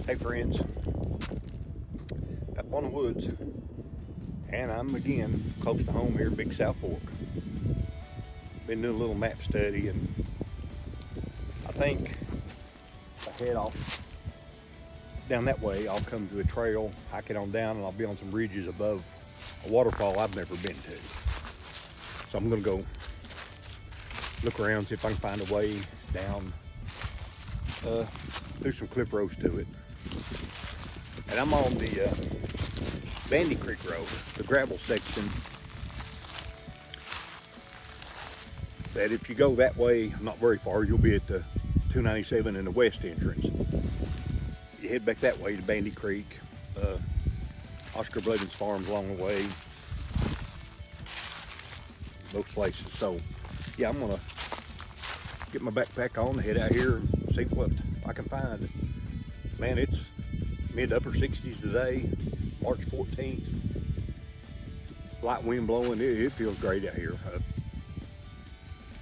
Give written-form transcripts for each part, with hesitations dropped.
Hey friends, up on the woods, and I'm again close to home here, Big South Fork. Been doing a little map study, and I think if I head off down that way, I'll come to a trail, hike it on down, and I'll be on some ridges above a waterfall I've never been to. So I'm gonna go look around, see if I can find a way down through some cliff roads to it. And I'm on the Bandy Creek Road, the gravel section. That if you go that way, not very far, you'll be at the 297 in the west entrance. You head back that way to Bandy Creek, Oscar Blevins Farms along the way, those places. So yeah, I'm gonna get my backpack on, head out here and see what I can find. Man, it's mid upper 60s today, March 14th. Light wind blowing, it feels great out here.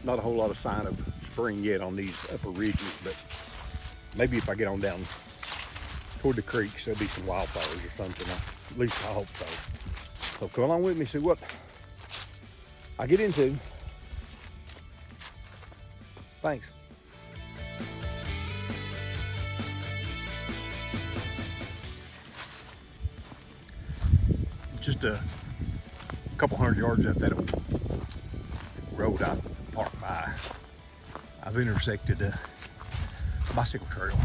Not a whole lot of sign of spring yet on these upper ridges, but maybe if I get on down toward the creeks, there'll be some wildflowers or something. At least I hope so. So come along with me, see what I get into. Thanks. Just a couple hundred yards up that road I parked by, I've intersected a bicycle trail.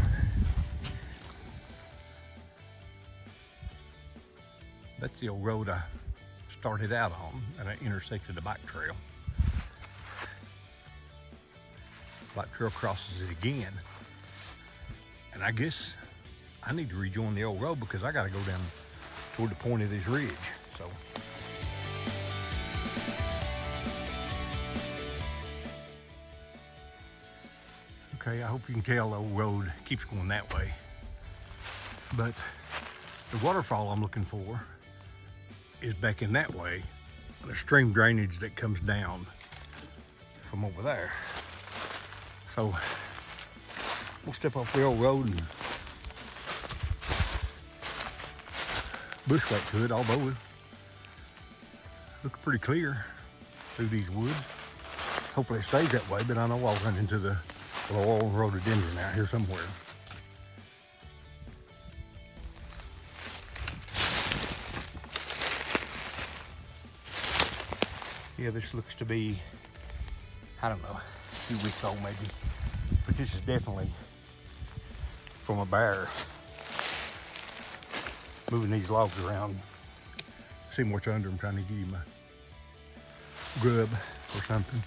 That's the old road I started out on, and I intersected a bike trail. Bike trail crosses it again, and I guess I need to rejoin the old road because I got to go down toward the point of this ridge. So okay, I hope you can tell the old road keeps going that way, but the waterfall I'm looking for is back in that way, the stream drainage that comes down from over there. So we'll step off the old road and bushwhack to it, although it looks pretty clear through these woods. Hopefully it stays that way, but I know I'll run into the old rhododendron out here somewhere. Yeah, this looks to be, I don't know, a few weeks old maybe, but this is definitely from a bear. Moving these logs around, seeing what's under them, trying to give him a grub or something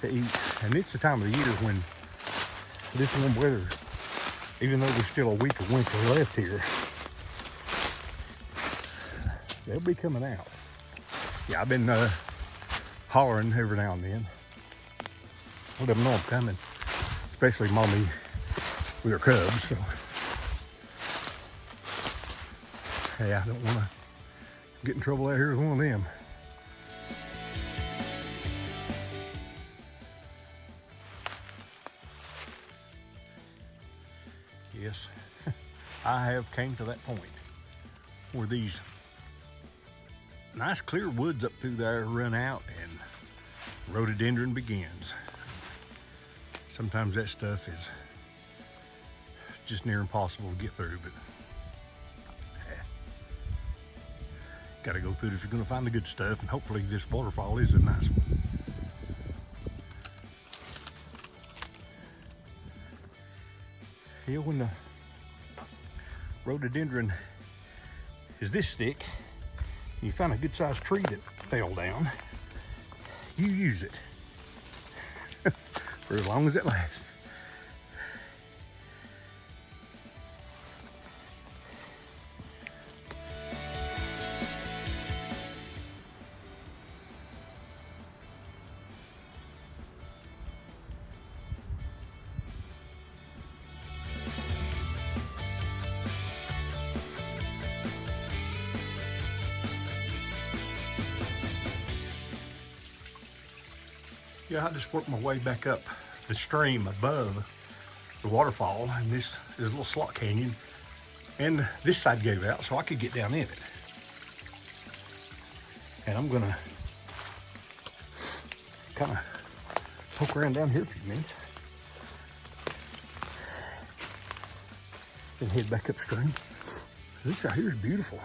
to eat. And it's the time of the year when this warm weather, even though there's still a week of winter left here, they'll be coming out. Yeah, I've been hollering every now and then. Let them know I'm coming, especially mommy with her cubs. So, hey, I don't want to get in trouble out here with one of them. Yes, I have came to that point where these nice clear woods up through there run out and rhododendron begins. Sometimes that stuff is just near impossible to get through, but got to go through it if you're going to find the good stuff, and hopefully this waterfall is a nice one. Yeah, when the rhododendron is this thick, you find a good sized tree that fell down, you use it for as long as it lasts. Yeah, I just worked my way back up the stream above the waterfall, and this is a little slot canyon, and this side gave out so I could get down in it. And I'm gonna kind of poke around down here for a few minutes, then head back upstream. This out here is beautiful.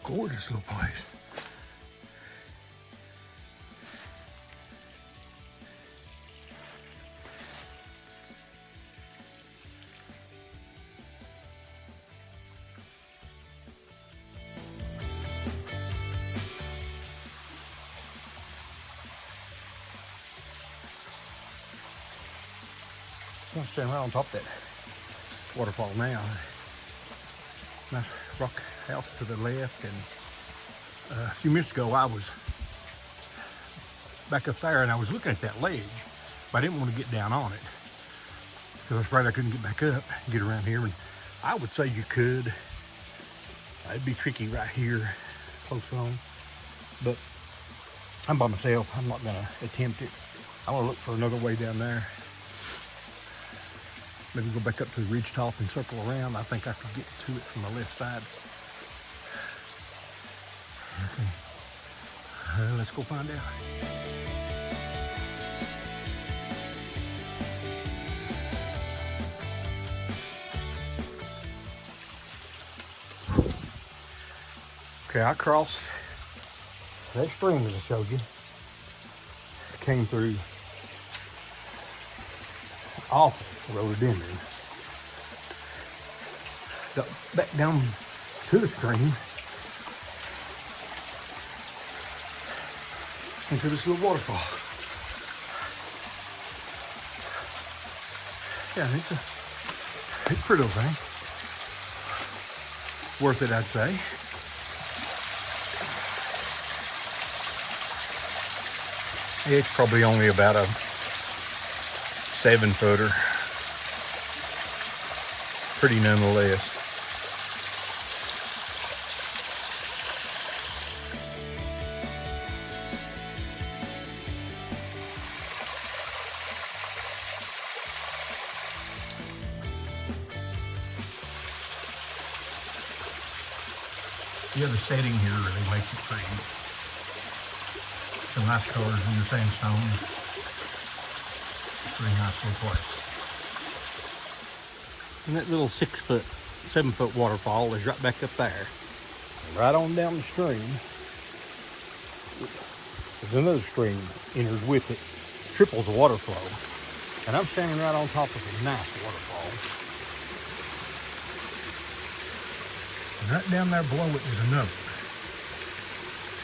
Gorgeous little place. I'm standing right on top of that waterfall now. Nice rock house to the left, and a few minutes ago I was back up there and I was looking at that ledge, but I didn't want to get down on it because I was afraid I couldn't get back up and get around here. And I would say you could. It'd be tricky right here, close on, but I'm by myself. I'm not gonna attempt it. I want to look for another way down there. Maybe go back up to the ridge top and circle around. I think I could get to it from the left side. Okay, let's go find out. Okay, I crossed that stream as I showed you. Came through awful rhododendron. Got back down to the stream into this little waterfall. Yeah, it's a pretty little thing. Worth it, I'd say. It's probably only about a 7-footer. Pretty nonetheless. Yeah, the setting here really makes it pretty. Some nice colors in the sandstone. Pretty nice little place. And that little 7-foot waterfall is right back up there. And right on down the stream, there's another stream enters with it, triples the water flow. And I'm standing right on top of a nice waterfall. And right down there below it is another.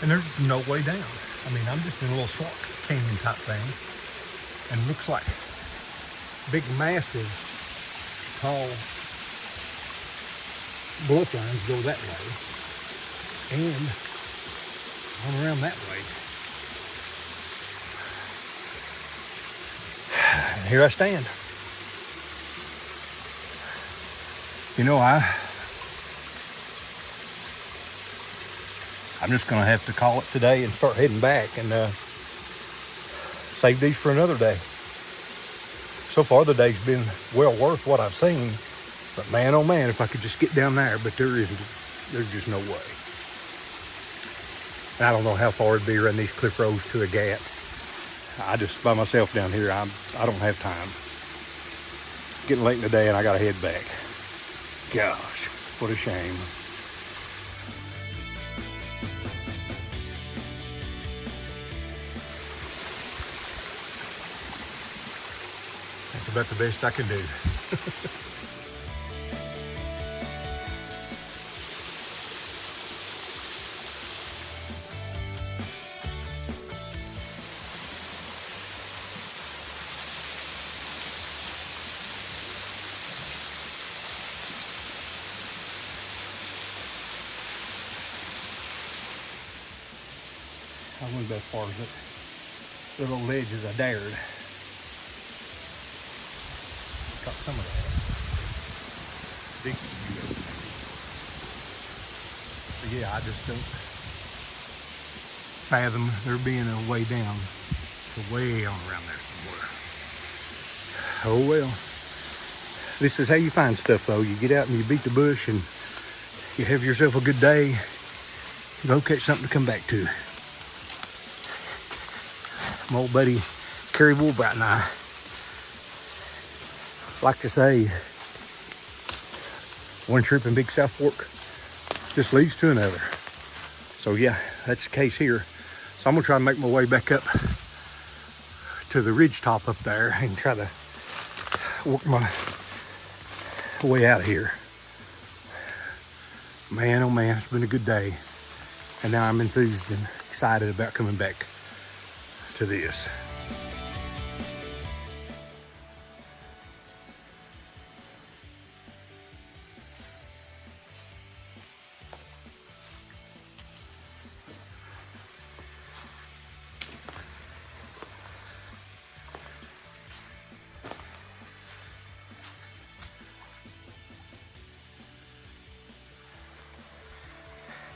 And there's no way down. I mean, I'm just in a little slot canyon type thing. And it looks like big, massive, tall bluff lines go that way and on around that way. And here I stand. You know, I'm just gonna have to call it today and start heading back and save these for another day. So far the day's been well worth what I've seen, but man, oh man, if I could just get down there, but there's just no way. And I don't know how far it'd be around these cliff roads to a gap. I just, by myself down here, I don't have time. It's getting late in the day and I gotta head back. Gosh, what a shame. That's about the best I can do. I went as far as it. The little ledges I dared. Got some of that. Big view. But yeah, I just don't fathom there being a way down to way on around there somewhere. Oh well. This is how you find stuff though. You get out and you beat the bush and you have yourself a good day. Go catch something to come back to. My old buddy Kerry Woolbright and I like to say, one trip in Big South Fork just leads to another. So yeah, that's the case here. So I'm gonna try to make my way back up to the ridge top up there and try to work my way out of here. Man, oh man, it's been a good day. And now I'm enthused and excited about coming back to this.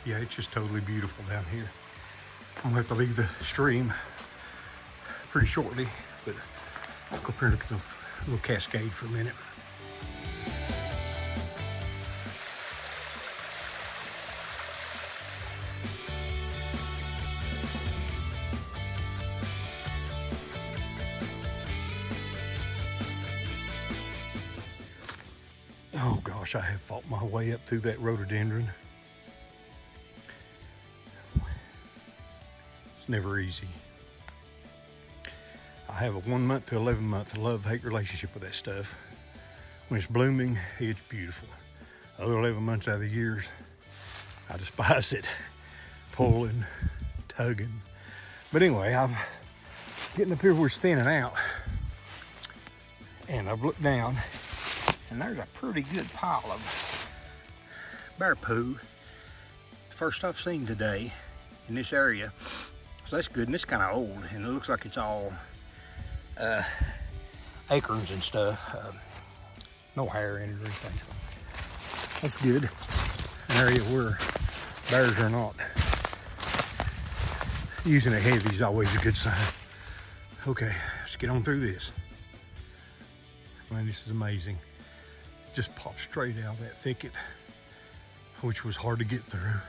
Yeah, it's just totally beautiful down here. I'm gonna have to leave the stream pretty shortly, but I'll go up here and look at the little cascade for a minute. Oh gosh, I have fought my way up through that rhododendron. It's never easy. I have a 1 month to 11 month love-hate relationship with that stuff. When it's blooming, it's beautiful. The other 11 months out of the year, I despise it. Pulling, tugging. But anyway, I'm getting up here where it's thinning out. And I've looked down, and there's a pretty good pile of bear poo. First I've seen today in this area. So that's good, and it's kind of old, and it looks like it's all acorns and stuff. No hair in it or anything. That's good. An area where bears are not using a heavy is always a good sign. Okay, let's get on through this. Man, this is amazing. Just popped straight out of that thicket, which was hard to get through.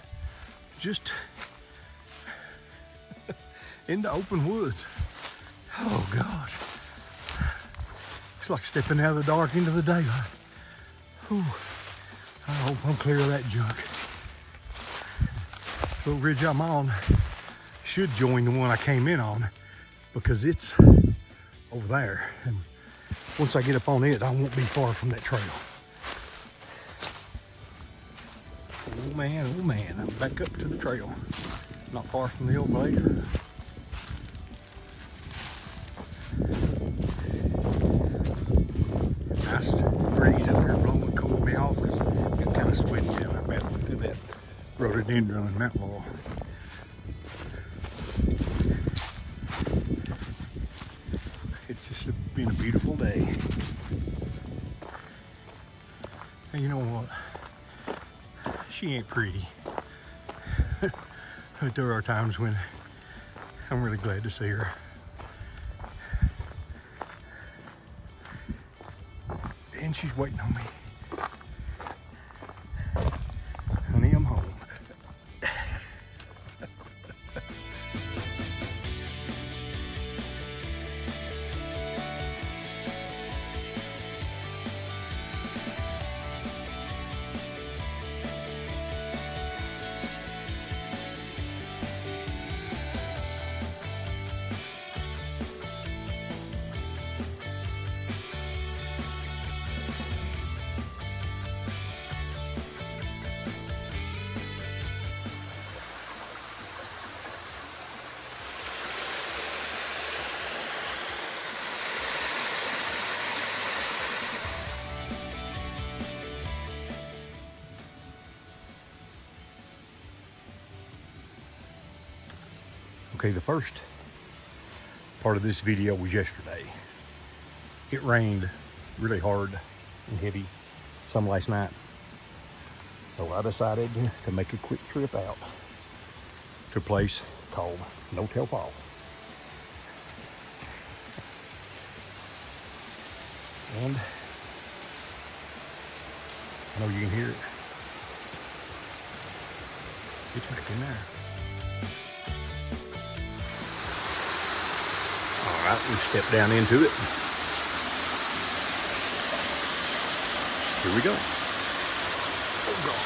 Just into open woods. Oh gosh. It's like stepping out of the dark into the daylight. Whew. I hope I'm clear of that junk. The little ridge I'm on should join the one I came in on because it's over there. And once I get up on it, I won't be far from that trail. Oh man, I'm back up to the trail. Not far from the old glacier. Nice breeze up here blowing, cooling me off because I got kind of sweaty down there battling through that rhododendron and mountain laurel. It's just been a beautiful day. And you know what? She ain't pretty. But there are times when I'm really glad to see her. And she's waiting on me. Honey, I'm home. Okay, the first part of this video was yesterday. It rained really hard and heavy some last night. So I decided to make a quick trip out to a place called No Tail Falls. And I know you can hear it. It's back in there. All right, we step down into it. Here we go. Oh God.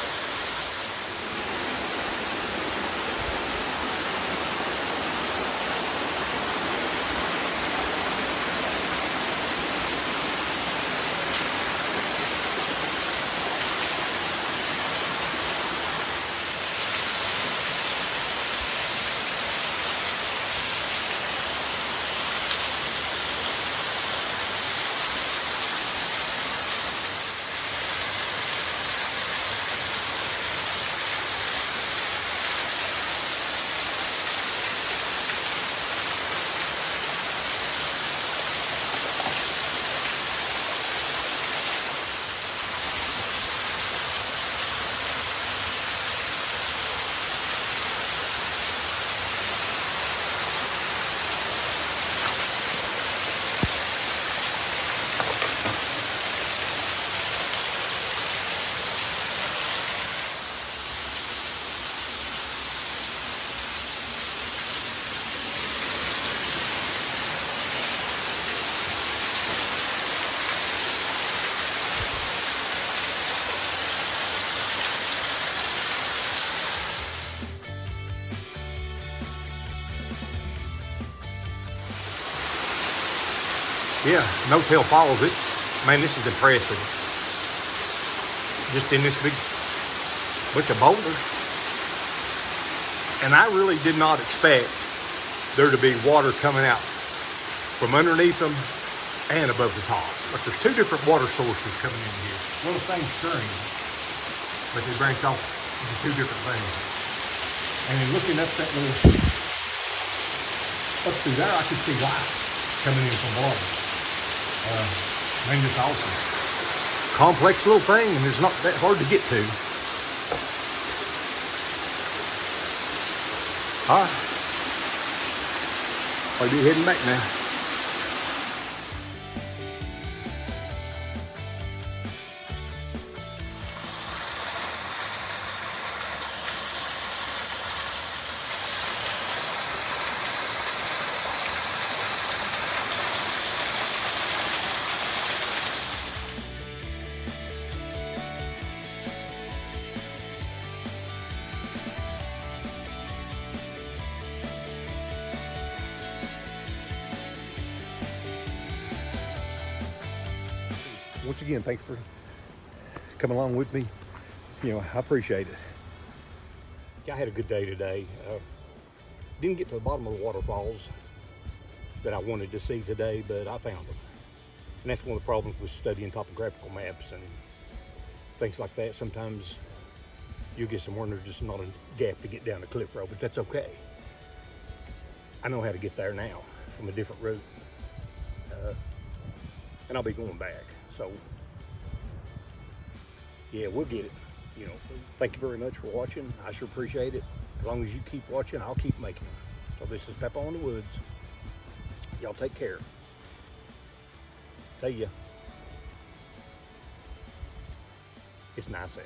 Yeah, Nichole Falls, man, this is impressive. Just in this big bunch of boulders. And I really did not expect there to be water coming out from underneath them and above the top. But there's two different water sources coming in here. Well, the same stream, but they branch off into two different things. And then looking up that little, up through there, I could see light coming in from below. Man, it's awesome. Complex little thing, and it's not that hard to get to. All right. I'll be heading back now. Once again, thanks for coming along with me. You know, I appreciate it. I had a good day today. Didn't get to the bottom of the waterfalls that I wanted to see today, but I found them. And that's one of the problems with studying topographical maps and things like that. Sometimes you'll get somewhere and there's just not a gap to get down the cliff road, but that's okay. I know how to get there now from a different route. And I'll be going back. So, yeah, we'll get it. You know, thank you very much for watching. I sure appreciate it. As long as you keep watching, I'll keep making them. So this is Peppa in the Woods. Y'all take care. See ya. It's nice out.